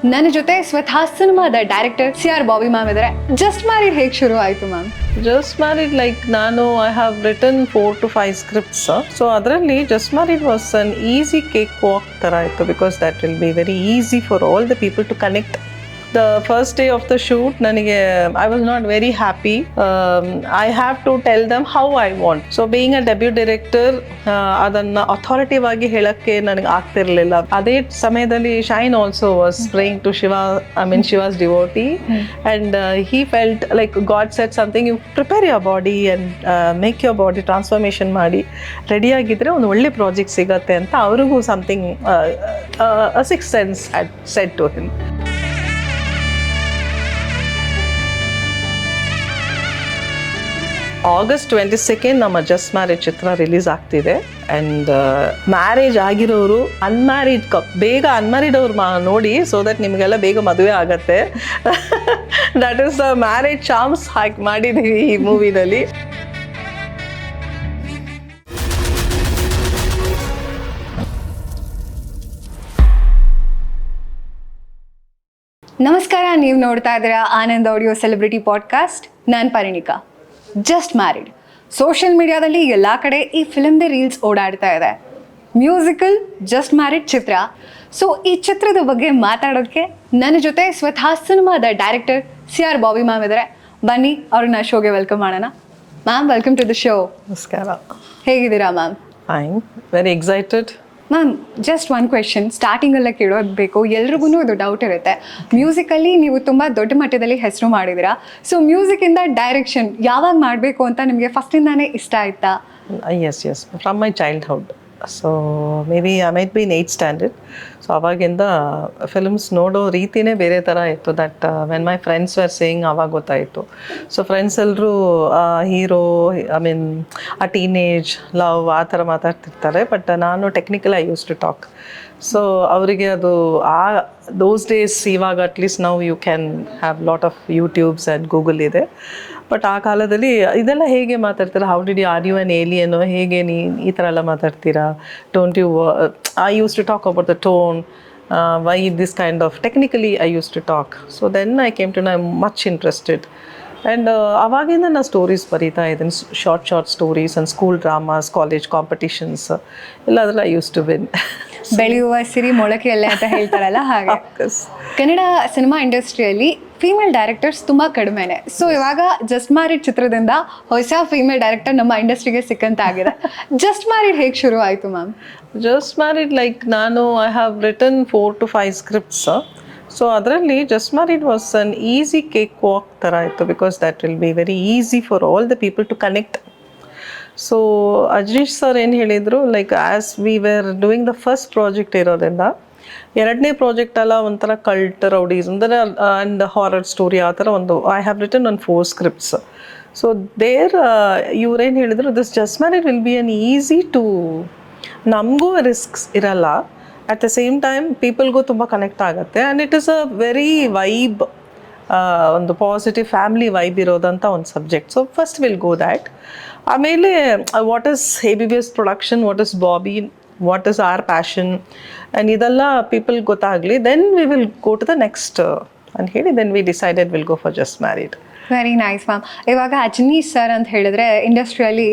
ನನ್ನ ಜೊತೆ ಸ್ವತಃ ಸಿನಿಮಾದ ಡೈರೆಕ್ಟರ್ CR ಬಾಬಿ ಮ್ಯಾಮ್ ಇದ್ದಾರೆ. ಜಸ್ಟ್ ಮ್ಯಾರಿಡ್ ಹೇಗೆ ಶುರು ಆಯಿತು ಮ್ಯಾಮ್? ಜಸ್ಟ್ ಮ್ಯಾರಿಡ್ ಲೈಕ್ ನಾನು I have written 4 to 5 scripts. So ಅದರಲ್ಲಿ just married was an easy cake walk ಥರ ಇತ್ತು, because that will be very easy for all the people to connect. The first day of the shoot ನನಗೆ I was not very happy. I have to tell them how I want. So being a debut director ಅದನ್ನು authoritative ಆಗಿ ಹೇಳೋಕ್ಕೆ ನನಗೆ ಆಗ್ತಿರ್ಲಿಲ್ಲ. ಅದೇ ಸಮಯದಲ್ಲಿ Shine also was praying to Shiva, Shiva's devotee, and he felt like God set something, you prepare your body and make your body transformation ಮಾಡಿ ರೆಡಿಯಾಗಿದ್ದರೆ ಒಂದು ಒಳ್ಳೆ ಪ್ರಾಜೆಕ್ಟ್ ಸಿಗತ್ತೆ ಅಂತ ಅವ್ರಿಗೂ something a six sense had said to him. August 22 ನಮ್ಮ just marriage ಚಿತ್ರ release ಆಗ್ತಿದೆ. ಆ್ಯಂಡ್ ಮ್ಯಾರೇಜ್ ಆಗಿರೋರು ಅನ್ಮ್ಯಾರಿಡ್ ಬೇಗ ಅನ್ಮ್ಯಾರಿಡ್ ಅವ್ರು ನೋಡಿ, ಸೊ ದಟ್ ನಿಮಗೆಲ್ಲ ಬೇಗ ಮದುವೆ ಆಗತ್ತೆ. That is the marriage charms ಹಾಕಿ ಮಾಡಿದ್ದೀವಿ ಈ ಮೂವಿನಲ್ಲಿ. ನಮಸ್ಕಾರ, ನೀವು ನೋಡ್ತಾ ಇದ್ದೀರಾ ಆನಂದ್ ಆಡಿಯೋ ಸೆಲೆಬ್ರಿಟಿ ಪಾಡ್ಕಾಸ್ಟ್. ನಾನು ಪರಿಣಿಕಾ. ಜಸ್ಟ್ ಮ್ಯಾರಿಡ್ ಸೋಷಿಯಲ್ ಮೀಡಿಯಾದಲ್ಲಿ ಎಲ್ಲ ಕಡೆ ಈ ಫಿಲ್ಮ್ದೇ ರೀಲ್ಸ್ ಓಡಾಡ್ತಾ ಇದೆ. ಮ್ಯೂಸಿಕಲ್ ಜಸ್ಟ್ ಮ್ಯಾರಿಡ್ ಚಿತ್ರ. ಸೊ ಈ ಚಿತ್ರದ ಬಗ್ಗೆ ಮಾತಾಡೋದಕ್ಕೆ ನನ್ನ ಜೊತೆ ಸ್ವತಃ ಸಿನಿಮಾದ ಡೈರೆಕ್ಟರ್ CR ಬಾಬಿ ಮ್ಯಾಮ್ ಇದ್ದಾರೆ. ಬನ್ನಿ ಅವ್ರನ್ನ ಶೋಗೆ ವೆಲ್ಕಮ್ ಮಾಡೋಣ. Ma'am, welcome to the show. ನಮಸ್ಕಾರ. ಹೇಗಿದ್ದೀರಾ ma'am? Fine, very excited. Ma'am, just one question ಸ್ಟಾರ್ಟಿಂಗಲ್ಲೇ ಕೇಳೋದು ಬೇಕು. ಎಲ್ರಿಗೂ ಇದು ಡೌಟ್ ಇರುತ್ತೆ. ಮ್ಯೂಸಿಕಲ್ಲಿ ನೀವು ತುಂಬ ದೊಡ್ಡ ಮಟ್ಟದಲ್ಲಿ ಹೆಸರು ಮಾಡಿದ್ದೀರಾ. ಸೊ ಮ್ಯೂಸಿಕಿಂದ ಡೈರೆಕ್ಷನ್ ಯಾವಾಗ ಮಾಡಬೇಕು ಅಂತ ನಿಮಗೆ ಫಸ್ಟಿಂದಾನೇ ಇಷ್ಟ ಆಯ್ತಾ? Yes, from my childhood. So may be I might be in 8th standard. So ಅವಾಗಿಂದ ಫಿಲ್ಮ್ಸ್ ನೋಡೋ ರೀತಿಯೇ ಬೇರೆ ಥರ ಇತ್ತು. That when my friends were saying ಅವಾಗ ಗೊತ್ತಾಯಿತು. ಸೊ ಫ್ರೆಂಡ್ಸ್ ಎಲ್ಲರೂ ಹೀರೋ, ಆ ಟೀನೇಜ್ ಲವ್ ಆ ಥರ ಮಾತಾಡ್ತಿರ್ತಾರೆ. ಬಟ್ ನಾನು technical I use to talk. So ಅವರಿಗೆ ಅದು ದೋಸ್ ಡೇಸ್, ಇವಾಗ ಅಟ್ಲೀಸ್ಟ್ ನಾವು you can have lot of YouTubes and Google ಇದೆ. ಬಟ್ ಆ ಕಾಲದಲ್ಲಿ ಇದೆಲ್ಲ ಹೇಗೆ ಮಾತಾಡ್ತೀರಾ, how did you are you on alien, ಹೇಗೆ ಈ ಥರ ಎಲ್ಲ ಮಾತಾಡ್ತೀರಾ, don't you I use to talk about the tone, why this kind of technically I use to talk. So then I came to know I am much interested. And ಅವಾಗಿಂದ ನಾನು stories ಬರೀತಾ ಇದ್ದೀನಿ, short stories and school dramas, college competitions ಎಲ್ಲದರಲ್ಲಿ I use to win. ಬೆಳೆಯುವ ಸಿರಿ ಮೊಳಕೆಯಲ್ಲೇ ಅಂತ ಹೇಳ್ತಾರಲ್ಲ ಹಾಗೆ. ಕನ್ನಡ ಸಿನಿಮಾ ಇಂಡಸ್ಟ್ರಿಯಲ್ಲಿ ಫೀಮೇಲ್ ಡೈರೆಕ್ಟರ್ಸ್ ತುಂಬ ಕಡಿಮೆನೆ. ಸೊ ಇವಾಗ ಜಸ್ಟ್ ಮ್ಯಾರಿಡ್ ಚಿತ್ರದಿಂದ ಹೊಸ ಫೀಮೇಲ್ ಡೈರೆಕ್ಟರ್ ನಮ್ಮ ಇಂಡಸ್ಟ್ರಿಗೆ ಸಿಕ್ಕಂತಾಗಿದೆ. ಜಸ್ಟ್ ಮ್ಯಾರಿಡ್ ಹೇಗೆ ಶುರು ಆಯಿತು ಮ್ಯಾಮ್? ಜಸ್ಟ್ ಮ್ಯಾರಿಡ್ ಲೈಕ್ ನಾನು I have written 4 to 5 scripts. So ಅದರಲ್ಲಿ just married was an easy cake walk ಥರ ಇತ್ತು, because that will be very easy for all the people to connect. So Ajaneesh sir ಏನು ಹೇಳಿದರು, like as we were doing the first project ಇರೋದ್ರಿಂದ, ಎರಡನೇ project ಅಲ್ಲ ಒಂಥರ cult rowdies ಅಂದರೆ and horror story ಆ ಥರ ಒಂದು I have written one 4 scripts. So there ಇವ್ರೇನು ಹೇಳಿದರು, this just married will be an easy too, ನಮಗೂ ರಿಸ್ಕ್ಸ್ ಇರಲ್ಲ, ಅಟ್ ದ ಸೇಮ್ ಟೈಮ್ ಪೀಪಲ್ಗೂ ತುಂಬ ಕನೆಕ್ಟ್ ಆಗುತ್ತೆ, and it is a very vibe, ಒಂದು ಪಾಸಿಟಿವ್ ಫ್ಯಾಮಿಲಿ ವೈಬ್ ಇರೋದಂಥ ಒಂದು subject. So first will go that. ಆಮೇಲೆ what is ABBS production, what is Bobby, what is our passion, and ಇದೆಲ್ಲ ಪೀಪಲ್ಗೆ ಗೊತ್ತಾಗಲಿ, then we will go to the next ಅಂತ ಹೇಳಿ then we decided will go for just married. Very nice ma'am. ಇವಾಗ Ajaneesh sir ಅಂತ ಹೇಳಿದ್ರೆ ಇಂಡಸ್ಟ್ರಿಯಲ್ಲಿ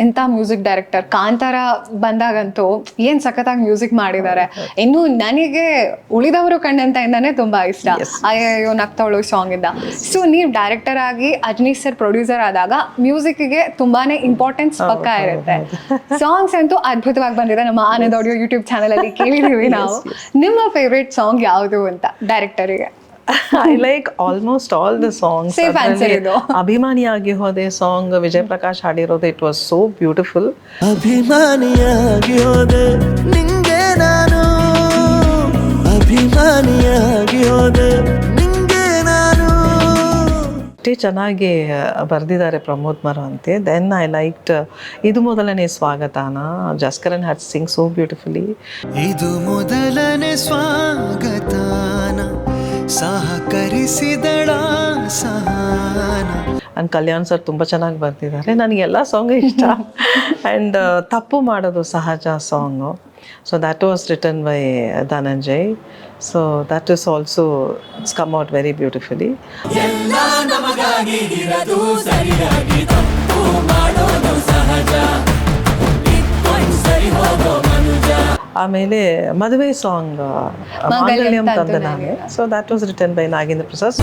ಎಂಥ ಮ್ಯೂಸಿಕ್ ಡೈರೆಕ್ಟರ್. ಕಾಂತಾರ ಬಂದಾಗಂತೂ ಏನು ಸಖತ್ತಾಗಿ ಮ್ಯೂಸಿಕ್ ಮಾಡಿದ್ದಾರೆ. ಇನ್ನು ನನಗೆ ಉಳಿದವರು ಕಣ್ಣಂತ ಇಂದಾನೆ ತುಂಬ ಇಷ್ಟ, ಅಯ್ಯೋ ನಗ್ತಾವಳು ಸಾಂಗ್ ಇಂದ. ಸೊ ನೀವು ಡೈರೆಕ್ಟರ್ ಆಗಿ ಅಜನೀಶ್ ಸರ್ ಪ್ರೊಡ್ಯೂಸರ್ ಆದಾಗ ಮ್ಯೂಸಿಕ್ಗೆ ತುಂಬಾನೇ ಇಂಪಾರ್ಟೆನ್ಸ್ ಪಕ್ಕ ಇರುತ್ತೆ. ಸಾಂಗ್ಸ್ ಅಂತೂ ಅದ್ಭುತವಾಗಿ ಬಂದಿದೆ. ನಮ್ಮ ಆನಂದ್ ಆಡಿಯೋ ಯೂಟ್ಯೂಬ್ ಚಾನಲ್ ಅಲ್ಲಿ ಕೇಳಿದೀವಿ ನಾವು. ನಿಮ್ಮ ಫೇವ್ರೇಟ್ ಸಾಂಗ್ ಯಾವುದು ಅಂತ ಡೈರೆಕ್ಟರಿಗೆ? I like almost all the songs. ಅಭಿಮಾನಿಯಾಗಿ ಹೋದೆ ಸಾಂಗ್ ವಿಜಯ್ ಪ್ರಕಾಶ್ ಹಾಡಿರೋದು, ಇಟ್ ವಾಸ್ ಸೋ ಬ್ಯೂಟಿಫುಲ್. ಅಭಿಮಾನಿಯಾಗಿ ಹೋದೆ ನಿಂಗೆ ನಾನು, ಅಭಿಮಾನಿಯಾಗಿ ಹೋದೆ ನಿಂಗೆ ನಾನು. ಅಷ್ಟೇ ಚೆನ್ನಾಗಿ ಬರೆದಿದ್ದಾರೆ Pramod Maravanthe. Then I liked ಇದು ಮೊದಲನೇ ಸ್ವಾಗತಾನ, Jaskaran had sing so beautifully. ಇದು ಮೊದಲನೇ ಸ್ವಾಗತಾನ, ಸಹಕರಿಸಿದಳ ಸಹನ. ಆ್ಯಂಡ್ ಕಲ್ಯಾಣ್ ಸರ್ ತುಂಬ ಚೆನ್ನಾಗಿ ಬರ್ತಿದ್ದಾರೆ. ನನಗೆಲ್ಲ ಸಾಂಗ್ ಇಷ್ಟ. ಆ್ಯಂಡ್ ತಪ್ಪು ಮಾಡೋದು ಸಹಜ song. So that was written by Dhananjay. So that is also it's come out very beautifully. ಆಮೇಲೆ ಮದುವೆ ಸಾಂಗ್ ಮಾಂಗಲ್ಯಂ ತಂದ ನಾನೇ. So that was written by Nagendra Prasad.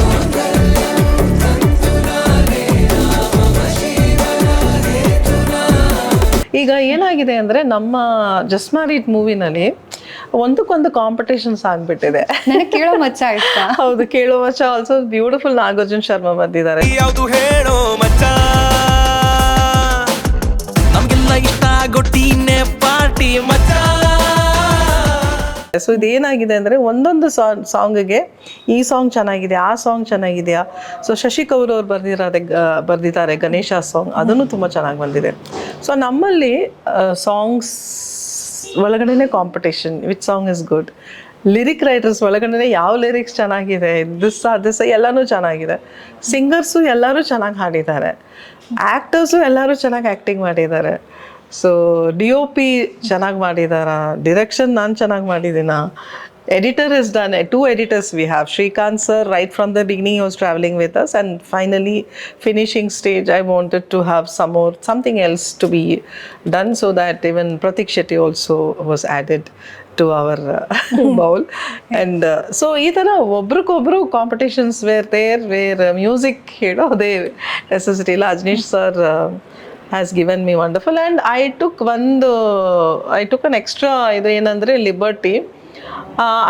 ಈಗ ಏನಾಗಿದೆ ಅಂದರೆ ನಮ್ಮ ಜಸ್ಟ್ ಮ್ಯಾರಿಡ್ ಮೂವಿನಲ್ಲಿ ಒಂದಕ್ಕೊಂದು ಕಾಂಪಿಟೇಷನ್ಸ್ ಆಗ್ಬಿಟ್ಟಿದೆ. ನನಗೆ ಕೇಳೋ ಮಚ್ಚ ಇಷ್ಟ. ಹೌದು, ಕೇಳೋ ಮಚ್ಚ ಆಲ್ಸೋ ಬ್ಯೂಟಿಫುಲ್. ನಾಗಾರ್ಜುನ್ ಶರ್ಮಾ ಬಂದಿದ್ದಾರೆ. ಯಾವುದು ಹೇಳೋ ಮಚ್ಚ, ನಮ್ಗೆಲ್ಲ ಇಷ್ಟ ಗೊಟ್ಟಿನೇ ಪಾರ್ಟಿ ಮಚ್ಚ. ಸೊ ಇದೇನಾಗಿದೆ ಅಂದರೆ ಒಂದೊಂದು ಸಾಂಗ್ಗೆ ಈ ಸಾಂಗ್ ಚೆನ್ನಾಗಿದೆ, ಆ ಸಾಂಗ್ ಚೆನ್ನಾಗಿದೆಯಾ. ಸೊ ಶಶಿ ಕೌರ್ ಅವ್ರು ಬರ್ದಿದ್ದಾರೆ ಗಣೇಶ ಸಾಂಗ್, ಅದನ್ನು ತುಂಬ ಚೆನ್ನಾಗಿ ಬಂದಿದೆ. ಸೊ ನಮ್ಮಲ್ಲಿ ಸಾಂಗ್ಸ್ ಒಳಗಡೆನೆ competition, which song is good. Lyric writers ಒಳಗಡೆ ಯಾವ ಲಿರಿಕ್ಸ್ ಚೆನ್ನಾಗಿದೆ, ದಿಸ್ ಎಲ್ಲನೂ ಚೆನ್ನಾಗಿದೆ. ಸಿಂಗರ್ಸು ಎಲ್ಲರೂ ಚೆನ್ನಾಗಿ ಹಾಡಿದ್ದಾರೆ, ಆ್ಯಕ್ಟರ್ಸು ಎಲ್ಲರೂ ಚೆನ್ನಾಗಿ ಆ್ಯಕ್ಟಿಂಗ್ ಮಾಡಿದ್ದಾರೆ. ಸೊ DOP ಚೆನ್ನಾಗಿ ಮಾಡಿದಾರ, ಡಿರೆಕ್ಷನ್ ನಾನು ಚೆನ್ನಾಗಿ ಮಾಡಿದ್ದೀನ, editor is done. 2 editors we have. Shrikant sir, right from the beginning, he was traveling with us, and finally finishing stage I wanted to have something else to be done, so that even Pratik Shetty also was added to our bowl. And so ee tara obrukobru competitions were there where music, they necessity illa. Ajnish sir has given me wonderful, and I took an extra idu enandre liberty.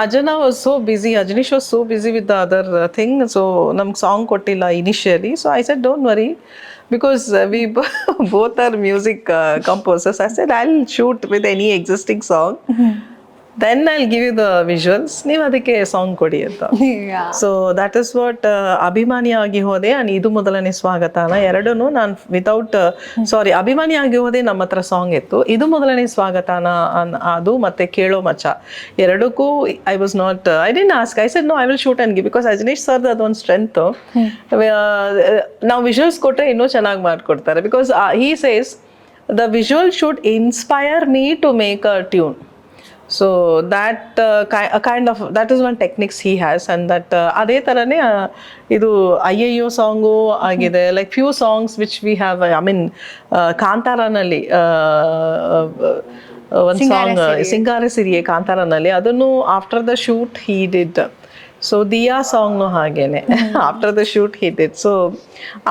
Ajana was so busy, Ajnish was so busy with the other thing, so namge song kottilla initially. So I said don't worry, because we both are music composers. I said I'll shoot with any existing song. Then I'll give you the visuals, ನೀವು ಅದಕ್ಕೆ song ಕೊಡಿ ಅಂತ. So that is what ಅಭಿಮಾನಿ ಆಗಿ ಹೋದೆ and ಇದು ಮೊದಲನೇ ಸ್ವಾಗತನ ಎರಡೂ ನಾನು ಅಭಿಮಾನಿ ಆಗಿ ಹೋದೆ ನಮ್ಮ ಹತ್ರ ಸಾಂಗ್ ಇತ್ತು. ಇದು ಮೊದಲನೇ ಸ್ವಾಗತನ ಅದು ಮತ್ತೆ ಕೇಳೋ ಮಚ್ಚ ಎರಡಕ್ಕೂ I didn't ask. I said no, I will shoot and give, because Ajaneesh ಸರ್ದು ಅದೊಂದು ಸ್ಟ್ರೆಂತ್. ನಾವು ವಿಜುವಲ್ಸ್ ಕೊಟ್ಟರೆ ಇನ್ನೂ ಚೆನ್ನಾಗಿ ಮಾಡಿಕೊಡ್ತಾರೆ, because he says the visual should inspire me to make a tune. So that that is one techniques he has, and that ಅದೇ ಥರನೇ ಇದು ಅಯ್ಯಯ್ಯೋ ಸಾಂಗು ಆಗಿದೆ. Like few songs which we have, I mean ಕಾಂತಾರನಲ್ಲಿ ಒಂದು song Singara Siriye ಕಾಂತಾರನಲ್ಲಿ, ಅದನ್ನು after the shoot he did. So Dia ಸಾಂಗ್ನು ಹಾಗೇನೆ after the shoot he did. So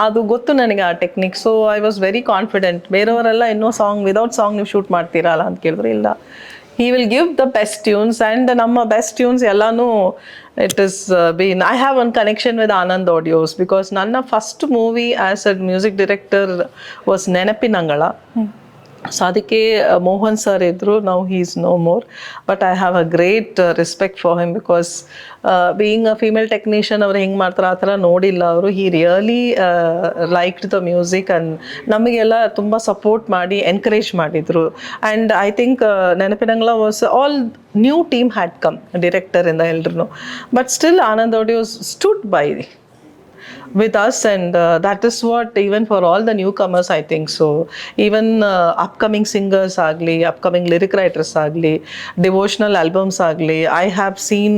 ಅದು ಗೊತ್ತು ನನಗೆ ಆ technique. So I was very confident. ಬೇರೆಯವರೆಲ್ಲ ಇನ್ನೂ ಸಾಂಗ್ ವಿದೌಟ್ ಸಾಂಗ್ ನೀವು ಶೂಟ್ ಮಾಡ್ತೀರಲ್ಲ ಅಂತ ಕೇಳಿದ್ರೆ, ಇಲ್ಲ, he will give the best tunes, and ನಮ್ಮ best tunes ಎಲ್ಲಾನು it is been. I have one connection with Anand Audios, because ನನ್ನ first movie as a music director was Nenapinangala. So ಅದಕ್ಕೆ Mohan sir ಇದ್ರು, now he is no more, but I have a great respect for him, because being a female technician ಅವ್ರು ಹೆಂಗೆ ಮಾಡ್ತಾರೆ ಆ ಥರ ನೋಡಿಲ್ಲ ಅವರು. He really liked the music, and ನಮಗೆಲ್ಲ ತುಂಬ ಸಪೋರ್ಟ್ ಮಾಡಿ ಎನ್ಕರೇಜ್ ಮಾಡಿದರು. And I think Nenapinangala was all new team had come, ಡಿರೆಕ್ಟರಿಂದ ಎಲ್ರು, but still Anand audios stood by with us, and that is what, even for all the newcomers, I think so, even upcoming singers agli, upcoming lyric writers agli, devotional albums agli, I have seen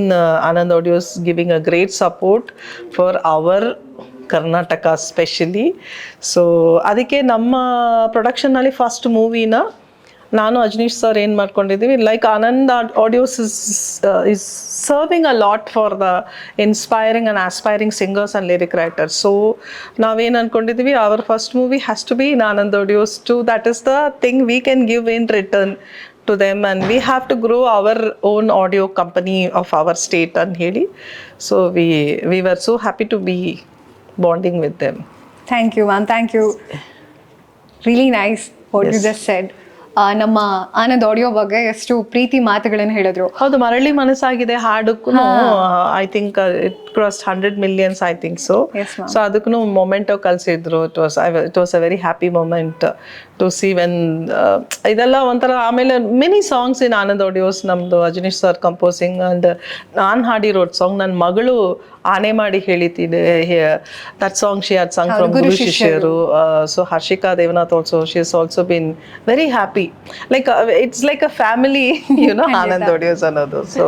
Anand Audios giving a great support for our Karnataka especially. So ಅದಕ್ಕೆ ನಮ್ಮ ಪ್ರೊಡಕ್ಷನ್ನಲ್ಲಿ first ಮೂವಿನ ನಾನು Ajaneesh sir ಏನು ಮಾಡ್ಕೊಂಡಿದ್ದೀವಿ, like Anand audios is serving a lot for the inspiring and aspiring singers and lyric writers. So ನಾವೇನು ಅಂದ್ಕೊಂಡಿದ್ದೀವಿ, our first movie has to be in Anand audios too. That is the thing we can give in return to them, and we have to grow our own audio company of our state and heli. So we were so happy to be bonding with them. Thank you, ma'am. Thank you. Really nice what you just said. ನಮ್ಮ Anand audio ಬಗ್ಗೆ ಎಷ್ಟು ಪ್ರೀತಿ ಮಾತುಗಳನ್ನು ಹೇಳಿದ್ರು. ಹೌದು, ಮರಳಿ ಮನಸ್ಸಾಗಿದೆ ಹಾಡಕ್ಕೂ I think it cross 100 million, I think so. So ಅದಕ್ಕೂ ಮೊಮೆಂಟೋ ಕಳಿಸಿದ್ರು. It was a very happy moment. To see when ಇದೆಲ್ಲ ಒಂಥರ. ಆಮೇಲೆ many songs in Anand audios ನಮ್ಮದು ಅಜನೀಶ್ ಸರ್ ಕಂಪೋಸಿಂಗ್. ಆ್ಯಂಡ್ ನಾನು ಹಾಡಿರೋದು ಸಾಂಗ್ ನನ್ನ ಮಗಳು ಆನೆ ಮಾಡಿ ಹೇಳಿತಿದೆ. That song she had sung from Guru Shishyaru. So Harshika Devanath also, she is also been very happy. Like it's like a family Anand audios ಅನ್ನೋದು. ಸೊ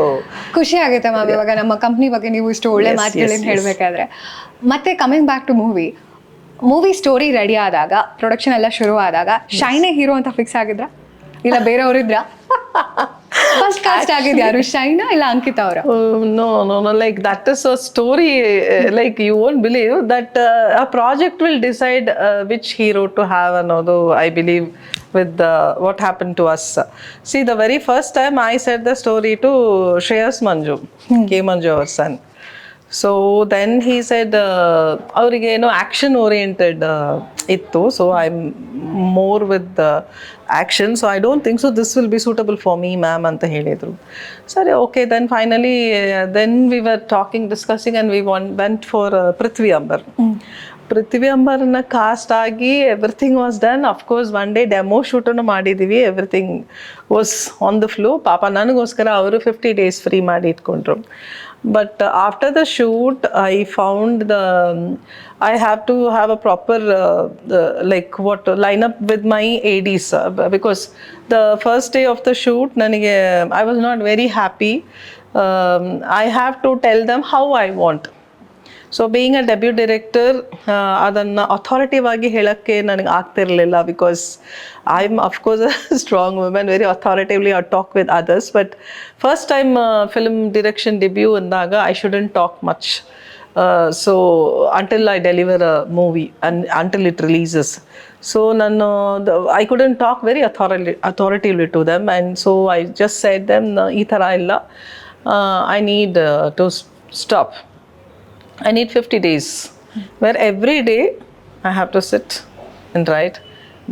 ಖುಷಿ ಆಗುತ್ತೆ ಮ್ಯಾಮ್ ಇವಾಗ ನಮ್ಮ ಕಂಪ್ನಿ ಬಗ್ಗೆ ನೀವು ಇಷ್ಟು ಒಳ್ಳೆ ಮಾತುಗಳನ್ನ ಹೇಳಬೇಕಾದ್ರೆ. ಮತ್ತೆ coming back to movie story ready ಆದಾಗ, ಪ್ರೊಡಕ್ಷನ್ ಎಲ್ಲ ಶುರು ಆದಾಗ ಶೈನೇ ಹೀರೋ ಅಂತ ಫಿಕ್ಸ್ ಆಗಿದ್ರ ಇಲ್ಲ ಬೇರೆಯವರಿದ್ರ? ಫಸ್ಟ್ ಕಾಸ್ಟ್ ಆಗಿದ್ ಯಾರು, ಶೈನಾ ಇಲ್ಲ ಅಂಕಿತಾ ಅವರ? No, like that is a story, like you won't believe that a project will decide which hero to have another, I believe, with what happened to us. See, the very first time I said the story to Shreyas Manju, K. Manju, our son. So then he said, ಅವ್ರಿಗೆ ಏನೋ action oriented ಇತ್ತು. So I am more with action, so I don't think so this will be suitable for me ma'am ಅಂತ ಹೇಳಿದರು. ಸರಿ, okay. Then finally then we were talking, discussing and we went for Prithvi Ambar. Prithvi ಅಂಬರ್ನ cast ಆಗಿ everything was done. Of course one day demo ಶೂಟನ್ನು ಮಾಡಿದ್ದೀವಿ. Everything was on the flow. ಪಾಪ ನನಗೋಸ್ಕರ ಅವರು 50 days ಫ್ರೀ ಮಾಡಿ ಇಟ್ಕೊಂಡ್ರು. But after the shoot, I found I have to have a proper line up with my ADs, because the first day of the shoot, I was not very happy. I have to tell them how I want. So being a debut director, ಅದನ್ನು authoritative ಆಗಿ ಹೇಳೋಕ್ಕೆ ನನಗೆ ಆಗ್ತಿರಲಿಲ್ಲ. Because I am of course a strong women, very authoritatively I talk with others. But first time film direction debut ಅಂದಾಗ I shouldn't talk much. So until I deliver a movie and until it releases. So ನಾನು I couldn't talk very authoritatively to them. And so I just said them, ಈ ಥರ ಇಲ್ಲ, I need to stop. I need 50 days where every day I have to sit and write,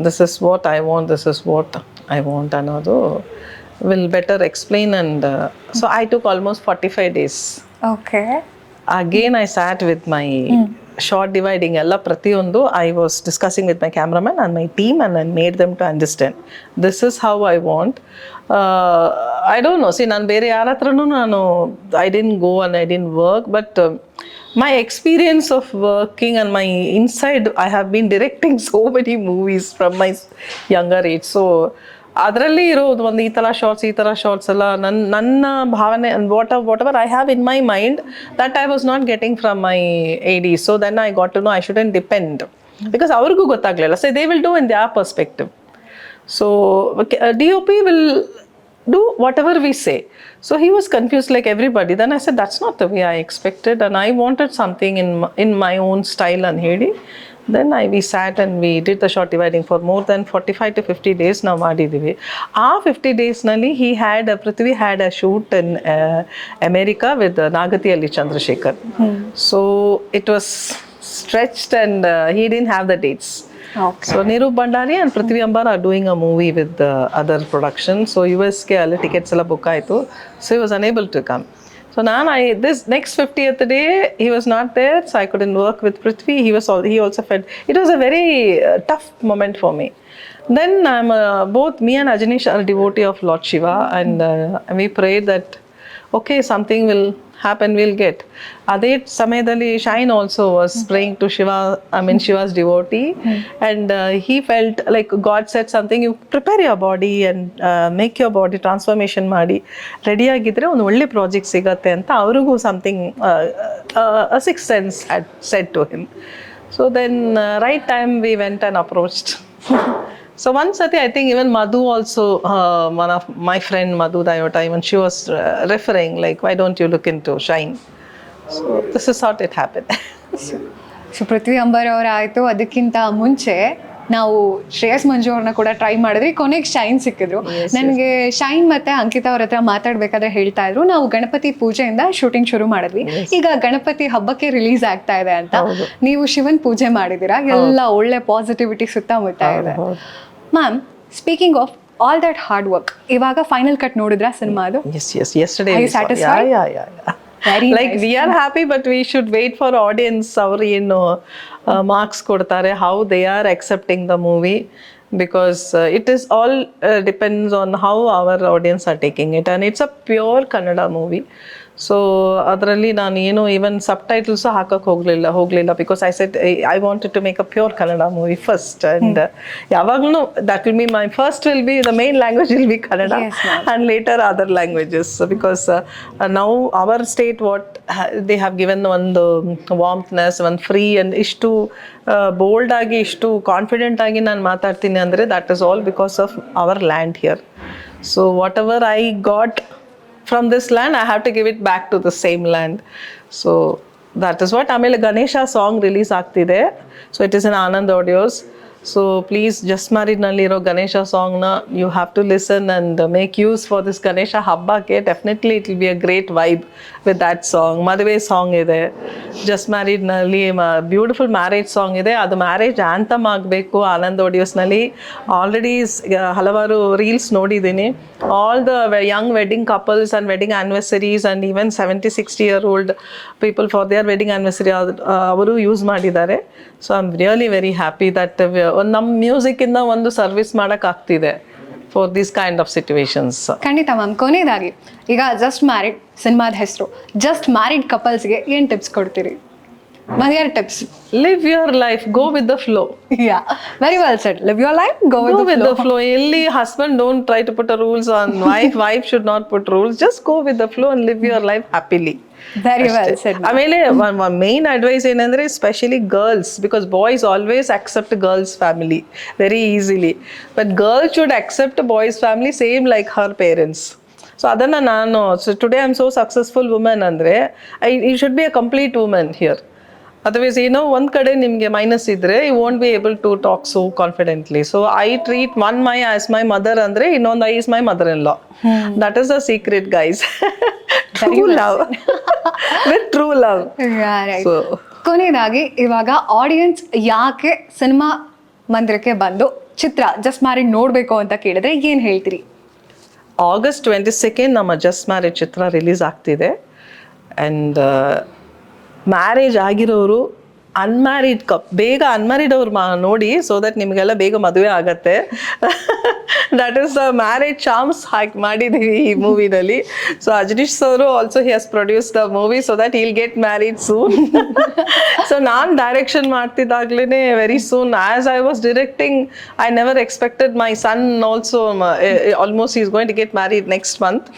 this is what I want, this is what I want. Another will better explain. And so I took almost 45 days. Okay. Again I sat with my short dividing ella pratiyondu I was discussing with my cameraman and my team, and I made them to understand this is how I want. I don't know, see, ನಾನು ಬೇರೆ ಯಾರ ಹತ್ರನೂ I didn't go and I didn't work, but my experience of working and my inside, I have been directing so many movies from my younger age. So ಅದರಲ್ಲಿ ಇರೋದು ಒಂದು ಈ ಥರ shorts ಎಲ್ಲ ನನ್ನ ಭಾವನೆ, whatever I have in my mind, that I was not getting from my AD. So then I got to know I shouldn't depend, because ಅವ್ರಿಗೂ ಗೊತ್ತಾಗಲಿಲ್ಲ. So they will do in their perspective. So DOP will do whatever we say. So he was confused like everybody. Then I said, that's not the way I expected, and I wanted something in my own style and hedi. Then we sat and we did the short dividing for more than 45 to 50 days now ಮಾಡಿದ್ದೀವಿ. ಆ 50 days ನಲ್ಲಿ Prithvi had a shoot in America with Nagatialli Chandrasekhar. So it was stretched and he didn't have the dates. Okay. So Nirup Bhandari and Prithvi Ambar are doing a movie with other production. So US ke alle tickets alla book aitu. So he was unable to come. So this next 50th day he was not there, so I couldn't work with Prithvi. He also felt it was a very tough moment for me. Then both me and Ajanish are devotee of Lord Shiva, and we prayed that okay, something will happen, we'll get. Aday samayadalli Shine also was praying to Shiva, Shiva's devotee, and he felt like God said something, you prepare your body and make your body transformation ಮಾಡಿ ready ಆಗಿದ್ರೆ ಒಂದು ಒಳ್ಳೆ project ಸಿಗತ್ತೆ ಅಂತ ಅವ್ರಿಗೂ something a sixth sense had said to him. So then right time we went and approached. So once I think even Madhu also, one of my friend Madhu Dayota, even she was referring like, why don't you look into Shine? So this is how it happened. So Prithvi Ambar ಅವರ ಆಯಿತು. ಅದಕ್ಕಿಂತ ಮುಂಚೆ ನಾವು ಶ್ರೇಯಸ್ ಮಂಜು ಅವ್ರನ್ನ ಕೂಡ try ಮಾಡಿದ್ವಿ. ಕೊನೆಗೆ shine ಸಿಕ್ಕಿದ್ರು. ನನಗೆ ಶೈನ್ ಮತ್ತೆ ಅಂಕಿತಾ ಅವ್ರ ಹತ್ರ ಮಾತಾಡ್ಬೇಕಾದ್ರೆ ಹೇಳ್ತಾ ಇದ್ರು, ನಾವು ಗಣಪತಿ ಪೂಜೆಯಿಂದ ಶೂಟಿಂಗ್ ಶುರು ಮಾಡಿದ್ವಿ, ಈಗ ಗಣಪತಿ ಹಬ್ಬಕ್ಕೆ ರಿಲೀಸ್ ಆಗ್ತಾ ಇದೆ ಅಂತ. ನೀವು ಶಿವನ್ ಪೂಜೆ ಮಾಡಿದ್ದೀರಾ, ಎಲ್ಲ ಒಳ್ಳೆ ಪಾಸಿಟಿವಿಟಿ ಸುತ್ತಮುತ್ತ ಇದೆ. Ma'am, speaking of all that hard work, ಇವಾಗ ಫೈನಲ್ ಕಟ್ ನೋಡಿದ್ರಾ ಸಿನಿಮಾದು? Yes, yesterday. Are you satisfied? Yeah. Very like nice. We are happy, but we should wait for audience. Our marks kodtare, how they are accepting the movie. because it is all depends on how our audience are taking it, and it's a pure Kannada movie. So ಅದರಲ್ಲಿ ನಾನು ಏನು even subtitles ಹಾಕಕ್ಕೆ ಹೋಗಲಿಲ್ಲ because I said I wanted to make a pure Kannada movie first, and ಯಾವಾಗಲೂ that will be my first will be the main language will be Kannada and later other languages, because ನಾವು our state what they have given ಒಂದು warmness, ಒಂದು free and ಇಷ್ಟು bold ಆಗಿ ಇಷ್ಟು confident ಆಗಿ ನಾನು ಮಾತಾಡ್ತೀನಿ ಅಂದರೆ that is all because of our land here. So what ever I got from this land, I have to give it back to the same land. So that is what. ಆಮೇಲೆ Ganesha song release ಆಗ್ತಿದೆ, so it is in Anand audios. So please just ಮ್ಯಾರಿಡ್ನಲ್ಲಿರೋ ಗಣೇಶ ಸಾಂಗ್ನ you have to listen and make use for this Ganesha ಹಬ್ಬಕ್ಕೆ. Definitely it will be a great vibe with that song. ಮದುವೆ song ಇದೆ, just ಮ್ಯಾರಿಡ್ನಲ್ಲಿ beautiful marriage song ಇದೆ, ಅದು marriage anthem ಆಗಬೇಕು. ಆನಂದ್ ಆಡಿಯೋಸ್ನಲ್ಲಿ ಆಲ್ರೆಡಿ ಹಲವಾರು ರೀಲ್ಸ್ ನೋಡಿದ್ದೀನಿ. All the young wedding couples and wedding anniversaries and even 70-60-year-old people for their wedding anniversary ಅವರು ಯೂಸ್ ಮಾಡಿದ್ದಾರೆ. So I am really very happy that ನಮ್ಮ ಮ್ಯೂಸಿಕ್ಕಿಂದ ಒಂದು ಸರ್ವಿಸ್ ಮಾಡೋಕ್ಕಾಗ್ತಿದೆ for this kind of situations. ಖಂಡಿತ ma'am. ಕೊನೆಯದಾಗಿ ಈಗ just married ಸಿನಿಮಾದ ಹೆಸರು, ಜಸ್ಟ್ ಮ್ಯಾರಿಡ್ ಕಪಲ್ಸ್ಗೆ ಏನು ಟಿಪ್ಸ್ ಕೊಡ್ತೀರಿ? ಮನೆಯವ್ರ tips? Live your life, go with the flow. Yeah, very well said. Live your life, go with the flow. Elli husband don't try to put a rules on wife, wife should not put rules. Just go with the flow and live your life happily. Very well said. ಆಮೇಲೆ main advice ಏನಂದ್ರೆ especially girls, because boys always accept girls family very easily, but girls should accept a boy's family same like her parents. So ಅದನ್ನು ನಾನು, so today I am so successful women ಅಂದರೆ you should be a complete women here. Otherwise ಏನೋ ಒಂದು ಕಡೆ ನಿಮಗೆ minus ಇದ್ದರೆ you won't be able to talk so confidently. So I treat one my as my mother ಅಂದರೆ ಇನ್ನೊಂದು I is my mother in law. That is the secret guys. True love with true love. So ಕೊನೆಯದಾಗಿ ಇವಾಗ audience ಯಾಕೆ cinema ಮಂದಿರಕ್ಕೆ ಬಂದು ಚಿತ್ರ just married ನೋಡಬೇಕು ಅಂತ ಕೇಳಿದ್ರೆ ಏನು ಹೇಳ್ತೀರಿ? August 22nd ನಮ್ಮ ಜಸ್ಟ್ ಮ್ಯಾರೇಜ್ ಚಿತ್ರ ರಿಲೀಸ್ ಆಗ್ತಿದೆ. ಆ್ಯಂಡ್ ಮ್ಯಾರೇಜ್ ಆಗಿರೋರು ಅನ್ಮ್ಯಾರಿಡ್ ಬೇಗ ಅನ್ಮ್ಯಾರಿಡ್ ಅವ್ರು ನೋಡಿ, ಸೊ ದಟ್ ನಿಮಗೆಲ್ಲ ಬೇಗ ಮದುವೆ ಆಗತ್ತೆ. That is the marriage charms ಹಾಕಿ ಮಾಡಿದ್ದೀವಿ ಈ ಮೂವಿನಲ್ಲಿ. ಸೊ Ajaneesh sir also he has produce the movie so that will get married soon. So ನಾನು ಡೈರೆಕ್ಷನ್ ಮಾಡ್ತಿದ್ದಾಗ್ಲೇ very soon as I was directing I never expected my son also almost is going to get married next month.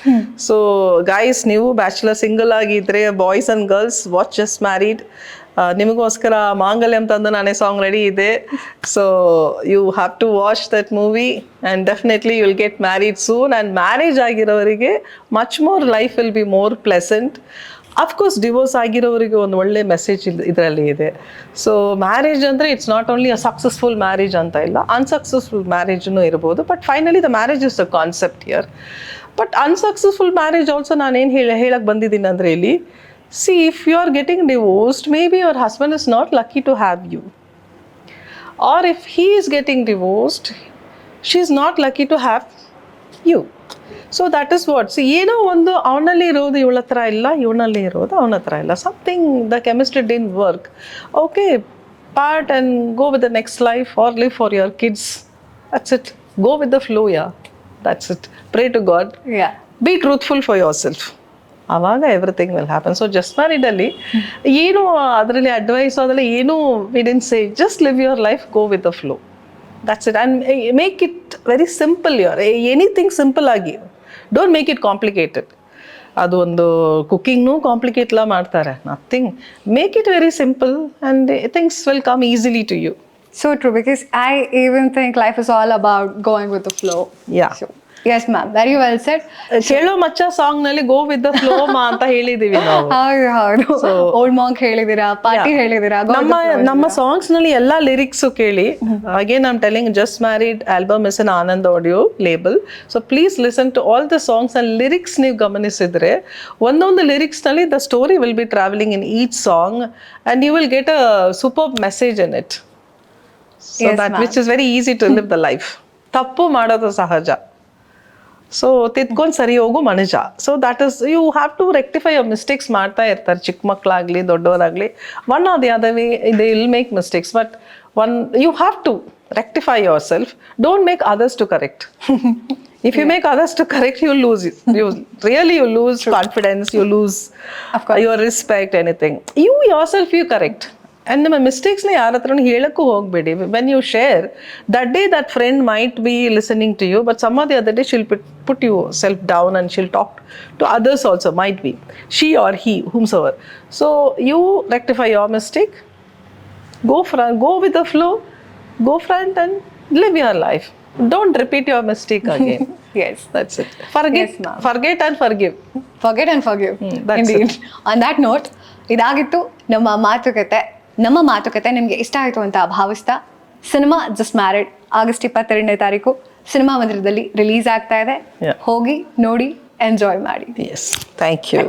So guys, ನೀವು bachelor single ಆಗಿದ್ರೆ boys and girls watch just married. ನಿಮಗೋಸ್ಕರ ಮಾಂಗಲ್ಯಂ ತಂದು ನಾನೇ song ready ಇದೆ. So you have to watch that movie and definitely you will get married soon. And marriage ಆಗಿರೋರಿಗೆ much more life will be more pleasant. Of course divorce ಆಗಿರೋರಿಗೆ ಒಂದು ಒಳ್ಳೆ message ಇದರಲ್ಲಿ ಇದೆ. ಸೊ ಮ್ಯಾರೇಜ್ ಅಂದರೆ it's not only a successful marriage ಅಂತ ಇಲ್ಲ, unsuccessful ಮ್ಯಾರೇಜ್ನೂ ಇರ್ಬೋದು. But finally the marriage is the concept here. But unsuccessful marriage also ನಾನೇನು ಹೇಳಕ್ಕೆ ಬಂದಿದ್ದೀನಿ ಅಂದರೆ ಇಲ್ಲಿ, see, if you are getting divorced, maybe your husband is not lucky to have you. Or if he is getting divorced, she is not lucky to have you. So that is what. See, ಏನೋ ಒಂದು ಅವನಲ್ಲಿ ಇರೋದು ಇವಳ ಹತ್ರ ಇಲ್ಲ, ಇವನಲ್ಲಿ ಇರೋದು ಅವನ ಹತ್ರ ಇಲ್ಲ. Something, the chemistry didn't work. Okay, part and go with the next life or live for your kids. That's it. Go with the flow, yeah. That's it. Pray to God. Yeah. Be truthful for yourself. ಆವಾಗ everything will happen. So just ಮ್ಯಾರಿಡಲ್ಲಿ ಏನು ಅದರಲ್ಲಿ advice ಅದೆಲ್ಲ ಏನು we didn't say, just live your life, go with the flow. That's it. And make it very simple. Your anything simple ಆಗಿ, don't make it complicated. ಅದು ಒಂದು ಕುಕ್ಕಿಂಗ್ನೂ ಕಾಂಪ್ಲಿಕೇಟ್ಲ ಮಾಡ್ತಾರೆ, nothing. Make it very simple and things will come easily to you. So true, because I even think life is all about going with the flow. Yeah. So, yes ma'am, very well said. ಕೇಳೋ ಮಚ್ಚ song ನಲ್ಲಿ ಗೋ with the flow ಅಂತ ಹೇಳಿದೀವಿ ನಾವು. ಹೌದು, Old Monk ಹೇಳಿದಿರಾ, party ಹೇಳಿದಿರಾ. ನಮ್ಮ ಸಾಂಗ್ಸ್ ನಲ್ಲಿ ಎಲ್ಲಾ ಲಿರಿಕ್ಸ್ ಕೇಳಿ. Again I am telling, just married album is on Anand audio label. So please listen to all the songs and lyrics. ನೀವು ಗಮನಿಸಿದ್ರೆ ಒಂದೊಂದು ಲಿರಿಕ್ಸ್ ನಲ್ಲಿ the story will be traveling in each song and you will get a super message in it. So that which is very easy to live the life. ತಪ್ಪು ಮಾಡೋದು ಸಹಜ, so ತಿದ್ಕೊಂಡು ಸರಿ ಹೋಗು ಮನುಜ. So that is you have to rectify your mistakes ಮಾಡ್ತಾ ಇರ್ತಾರೆ ಚಿಕ್ಕ ಮಕ್ಕಳಾಗಲಿ ದೊಡ್ಡವರಾಗಲಿ. One or the other way they will make mistakes, but you have to rectify yourself. Don't make others to correct. If you make others to correct, you lose it. You lose confidence, you lose your respect, anything. You yourself you correct. And ನಿಮ್ಮ ಮಿಸ್ಟೇಕ್ಸ್ನ ಯಾರ ಹತ್ರನೂ ಹೇಳಕ್ಕೂ ಹೋಗಬೇಡಿ. When you share that day that friend might be listening to you, but some of the other day shall put you self down and she'll talk to others also, might be she or he, whomsoever. So you rectify your mistake, go with the flow, go front and live your life. Don't repeat your mistake again. Yes. That's it. Forget and forgive. Forget and forgive. That's Indeed. On that note, ಇದಾಗಿತ್ತು ನಮ್ಮ ಮಾತುಕತೆ ನಿಮಗೆ ಇಷ್ಟ ಆಯಿತು ಅಂತ ಭಾವಿಸ್ತಾ, cinema just married August 22ನೇ ತಾರೀಕು cinema ಮಂದಿರದಲ್ಲಿ ರಿಲೀಸ್ ಆಗ್ತಾ ಇದೆ. Yeah. ಹೋಗಿ ನೋಡಿ ಎಂಜಾಯ್ ಮಾಡಿ. Yes. Thank you.